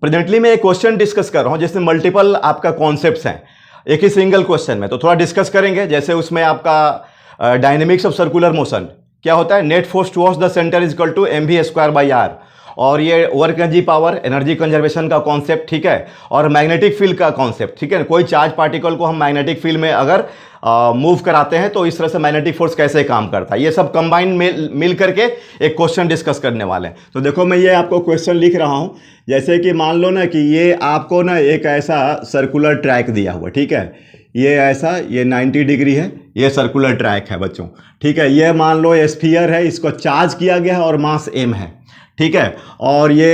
Presently मैं एक question discuss कर रहा हूं जिसमें मल्टीपल आपका कॉन्सेप्ट्स हैं एक ही सिंगल क्वेश्चन में, तो थोड़ा डिस्कस करेंगे। जैसे उसमें आपका डायनेमिक्स ऑफ सर्कुलर मोशन क्या होता है, net force towards the centre is equal to mv²/r, और ये work energy power, energy conservation का कॉन्सेप्ट, ठीक है, और मैग्नेटिक फील्ड का कॉन्सेप्ट, ठीक है। कोई चार्ज पार्टिकल को हम मैग्नेटिक फील्ड में अगर मूव कराते हैं तो इस तरह से मैग्नेटिक फोर्स कैसे काम करता है, ये सब कंबाइन मिल करके एक क्वेश्चन डिस्कस करने वाले हैं। तो देखो मैं ये आपको क्वेश्चन लिख रहा हूं, जैसे कि मान लो ना कि ये आपको ना एक ऐसा सर्कुलर ट्रैक दिया हुआ, ठीक है, ये ऐसा, ये 90 डिग्री है, ये सर्कुलर ट्रैक है बच्चों, ठीक है। ये मान लो स्फीयर है, इसको चार्ज किया गया है और मास m है, ठीक है, और ये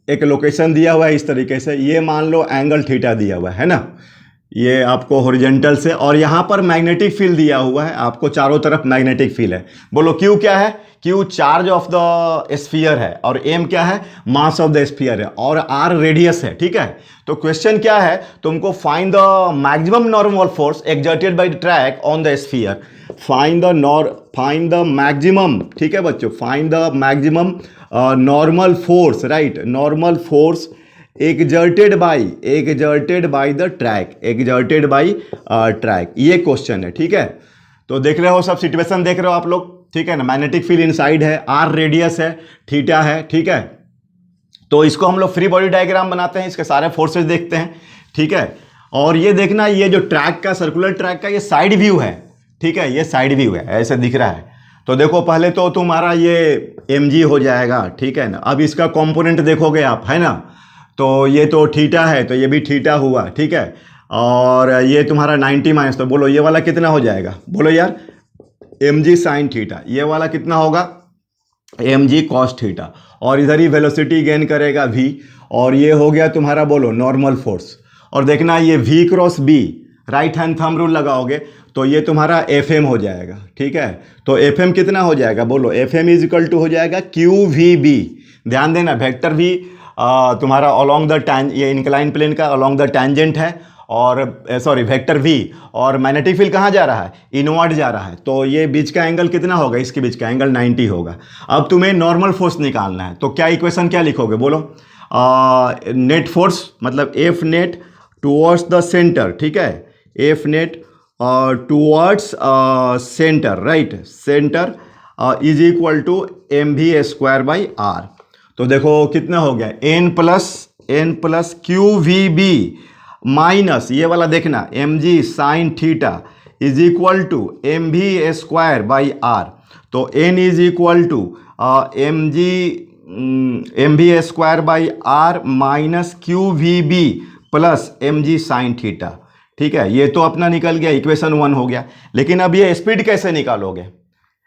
एक लोकेशन दिया हुआ है इस तरीके से, ये मान लो एंगल थीटा दिया हुआ है ना, ये आपको हॉरिजॉन्टल से, और यहाँ पर मैग्नेटिक फील्ड दिया हुआ है आपको, चारों तरफ मैग्नेटिक फील्ड है। बोलो Q क्या है, Q charge of the sphere है, और M क्या है, मास ऑफ द स्फीयर है, और R रेडियस है, ठीक है। तो क्वेश्चन क्या है, तुमको find the maximum normal force exerted by the track on the sphere, find the maximum, ठीक है बच्चों, find the maximum normal force, right, normal force exerted by the track, exerted by track, ये question है, ठीक है। तो देख रहे हो, सब सिचुएशन देख रहे हो आप लोग, ठीक है ना। मैग्नेटिक फील्ड इनसाइड है, आर रेडियस है, थीटा है, ठीक है। तो इसको हम लोग फ्री बॉडी डायग्राम बनाते हैं, इसके सारे फोर्सेस देखते हैं, ठीक है। और ये देखना, ये जो ट्रैक का, सर्कुलर ट्रैक का ये साइड व्यू है, ठीक है, ये साइड व्यू है, ऐसे दिख रहा है। तो देखो पहले तो तुम्हारा ये mg हो जाएगा, ठीक है ना। अब इसका कंपोनेंट देखोगे आप, है ना, तो ये तो थीटा है, तो ये भी थीटा हुआ, ठीक है, और ये तुम्हारा 90 माइनस, तो बोलो ये वाला कितना हो जाएगा, बोलो यार, mg साइन थीटा, ये वाला कितना होगा, mg कॉस थीटा, और इधर ही वेलोसिटी गेन करेगा v, और ये हो गया तुम्हारा, बोलो नॉर्मल फोर्स। और देखना ये v cross b, right hand thumb rule लगाओगे तो ये तुम्हारा fm हो जाएगा, ठीक है। तो fm कितना हो जाएगा, बोलो fm इज इक्वल टू हो जाएगा qvb। ध्यान देना, वेक्टर v तुम्हारा अलोंग द ये इंक्लाइन प्लेन का अलोंग द टैंजेंट है, और सॉरी वेक्टर v, और मैग्नेटिक फील्ड कहाँ जा रहा है, इनवर्ड जा रहा है, तो ये बीच का एंगल कितना होगा, इसके बीच का एंगल 90 होगा। अब तुम्हें नॉर्मल फोर्स निकालना है, तो क्या इक्वेशन क्या लिखोगे, बोलो, नेट फोर्स मतलब F net towards the centre, ठीक है, F net towards centre, right, centre is equal to mv²/r। तो देखो कितना हो गया, n प्लस qvb माइनस ये वाला देखना mg sine theta is equal to mv²/r। तो n is equal to mv²/r minus qvb plus mg sine theta, ठीक है। ये तो अपना निकल गया, इक्वेशन 1 हो गया। लेकिन अब ये स्पीड कैसे निकालोगे,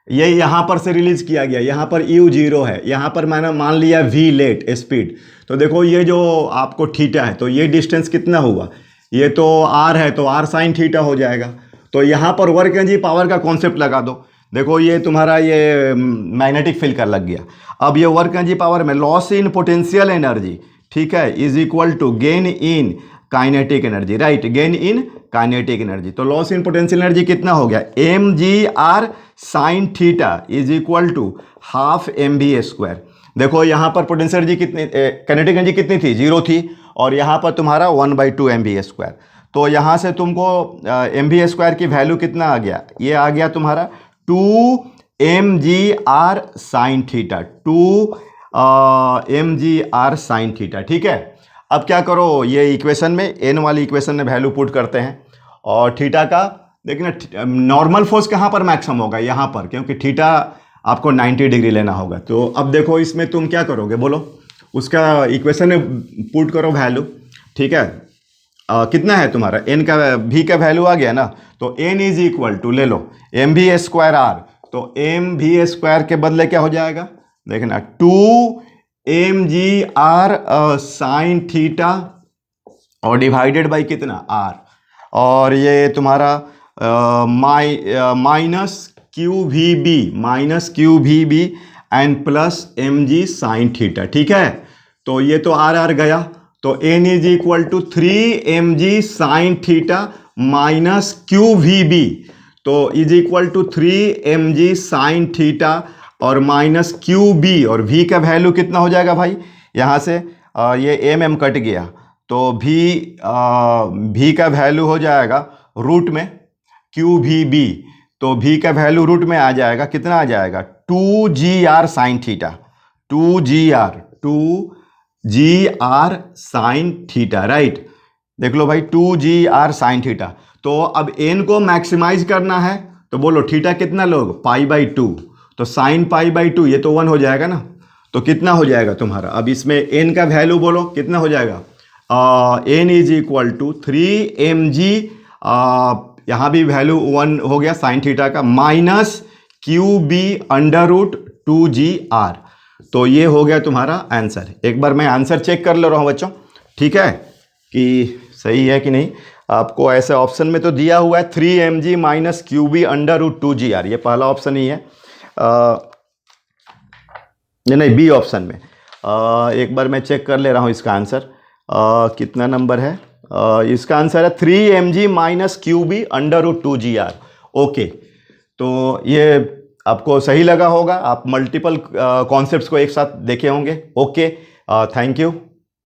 ये यहाँ पर से रिलीज किया गया, यहाँ पर u0 है, यहाँ पर मैंने मान लिया v लेट स्पीड। तो देखो ये जो आपको थीटा है, तो ये डिस्टेंस कितना हुआ, ये तो r है, तो r साइन थीटा हो जाएगा। तो यहाँ पर वर्क एनर्जी पावर का कॉन्सेप्ट लगा दो। देखो ये तुम्हारा ये मैग्नेटिक फील्ड का लग गया। अब ये वर्क एनर्जी पावर में लॉस इन पोटेंशियल एनर्जी, ठीक है, is equal to gain in kinetic energy, right, gain in kinetic energy. तो लॉस इन पोटेंशियल एनर्जी कितना हो गया, mgr sine theta is equal to half mv²। देखो यहाँ पर पोटेंशियल एनर्जी कितनी, काइनेटिक एनर्जी कितनी थी, 0 थी, और यहाँ पर तुम्हारा 1/2 mv²। तो यहाँ से तुमको mv² की वैल्यू कितना आ गया, ये आ गया तुम्हारा 2 mgr sine theta, 2 mgr sine theta, ठीक है। अब क्या करो, ये इक्वेशन में n वाली इक्वेशन में वैल्यू पुट करते हैं, और थीटा का देखना, नॉर्मल फोर्स कहाँ पर मैक्सिमम होगा, यहाँ पर, क्योंकि थीटा आपको 90 डिग्री लेना होगा। तो अब देखो इसमें तुम क्या करोगे, बोलो, उसका इक्वेशन में पुट करो वैल्यू, ठीक है। कितना है तुम्हारा n का, v का वैल्यू आ गया ना, तो n इज इक्वल टू ले लो mv²r, तो mv² के बदले क्या हो जाएगा, देखना 2 mgr साइन थीटा और डिवाइडेड बाई कितना r, और ये तुम्हारा minus qvb and plus mg sine theta, ठीक है। तो ये तो r गया, तो n is equal to 3 mg sine theta minus qvb, तो is equal to 3 mg sine theta और माइनस qb, और v का वैल्यू कितना हो जाएगा भाई, यहाँ से ये एम एम कट गया, तो भी का वैल्यू हो जाएगा रूट में क्यू भी बी, तो भी का वैल्यू रूट में आ जाएगा, कितना आ जाएगा 2GR sine theta, 2GR sine theta, right. देख लो भाई 2GR साइन थीटा। तो अब एन को मैक्सिमाइज करना है तो बोलो थीटा कितना लोग π/2, तो साइन π/2 ये तो 1 हो जाएगा ना, तो कितना हो जाएगा तुम्हारा, अब इसमें एन का वैल्यू बोलो कितना हो जाएगा, N is equal to 3mg, यहाँ भी वैल्यू 1 हो गया साइन थीटा का, माइनस QB√2GR, तो ये हो गया तुम्हारा आंसर। एक बार मैं आंसर चेक कर ले रहा हूँ बच्चों, ठीक है, कि सही है कि नहीं। आपको ऐसे ऑप्शन में तो दिया हुआ है 3mg माइनस QB√2GR, ये पहला ऑप्शन ही है, नहीं बी ऑप्शन में। एक बार मैं चेक कर ले रहा हूँ इसका आंसर, कितना नंबर है, इसका आंसर है 3mg माइनस QB√2GR। ओके, तो ये आपको सही लगा होगा, आप मल्टीपल कॉन्सेप्ट्स को एक साथ देखे होंगे। Okay, thank you.